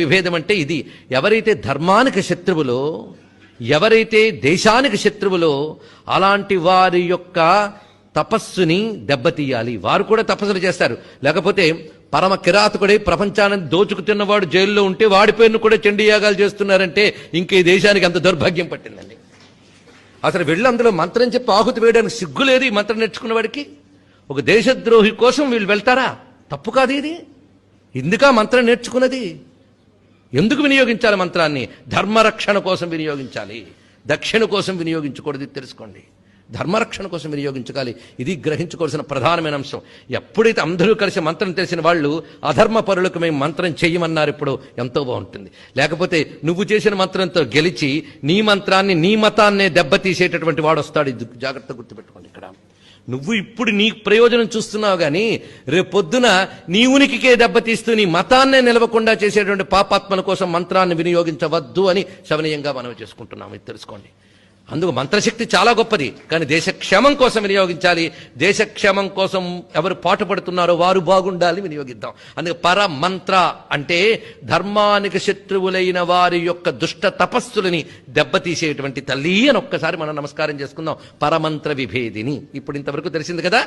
విభేదం అంటే ఇది. ఎవరైతే ధర్మానికి శత్రువులో, ఎవరైతే దేశానికి శత్రువులో, అలాంటి వారి యొక్క తపస్సుని దెబ్బతీయాలి. వారు కూడా తపస్సులు చేస్తారు. లేకపోతే పరమ కిరాతకుడై ప్రపంచాన్ని దోచుకు తిన్నవాడు జైల్లో ఉంటే వాడి పేరును కూడా చండీయాగాలు చేస్తున్నారంటే ఇంక ఈ దేశానికి అంత దౌర్భాగ్యం పట్టిందండి. అసలు వెళ్ళి అందులో మంత్రం చెప్పి ఆహుతి వేయడానికి సిగ్గు లేదు ఈ మంత్రం నేర్చుకున్న వాడికి. ఒక దేశద్రోహి కోసం వీళ్ళు వెళ్తారా? తప్పు కాదు ఇది. ఇందుకా మంత్రం నేర్చుకున్నది. ఎందుకు వినియోగించాలి మంత్రాన్ని? ధర్మరక్షణ కోసం వినియోగించాలి, దక్షిణ కోసం వినియోగించకూడదు. తెలుసుకోండి, ధర్మరక్షణ కోసం వినియోగించాలి. ఇది గ్రహించుకోవాల్సిన ప్రధానమైన అంశం. ఎప్పుడైతే అందరూ కలిసి మంత్రం తెలిసిన వాళ్ళు అధర్మ పరులకు మేము మంత్రం చెయ్యమన్నారు, ఇప్పుడు ఎంతో బాగుంటుంది. లేకపోతే నువ్వు చేసిన మంత్రంతో గెలిచి నీ మంత్రాన్ని, నీ మతాన్నే దెబ్బతీసేటటువంటి వాడు వస్తాడు. ఇది జాగ్రత్త గుర్తుపెట్టుకోండి. ఇక్కడ నువ్వు ఇప్పుడు నీ ప్రయోజనం చూస్తున్నావు కానీ రేపొద్దున నీ ఉనికికే దెబ్బతీస్తూ నీ మతాన్నే నిలవకుండా చేసేటువంటి పాపాత్మల కోసం మంత్రాన్ని వినియోగించవద్దు అని శవనీయంగా మనం చేసుకుంటున్నాము. ఇది తెలుసుకోండి. అందుకు మంత్రశక్తి చాలా గొప్పది, కానీ దేశక్షేమం కోసం వినియోగించాలి. దేశక్షేమం కోసం ఎవరు పాటుపడుతున్నారో వారు బాగుండాలి, వినియోగిద్దాం. అందుకే పరమంత్ర అంటే ధర్మానికి శత్రువులైన వారి యొక్క దుష్ట తపస్సులని దెబ్బతీసేటువంటి తల్లి అని ఒక్కసారి మనం నమస్కారం చేసుకుందాం. పరమంత్ర విభేదిని. ఇప్పుడు ఇంతవరకు తెలిసింది కదా.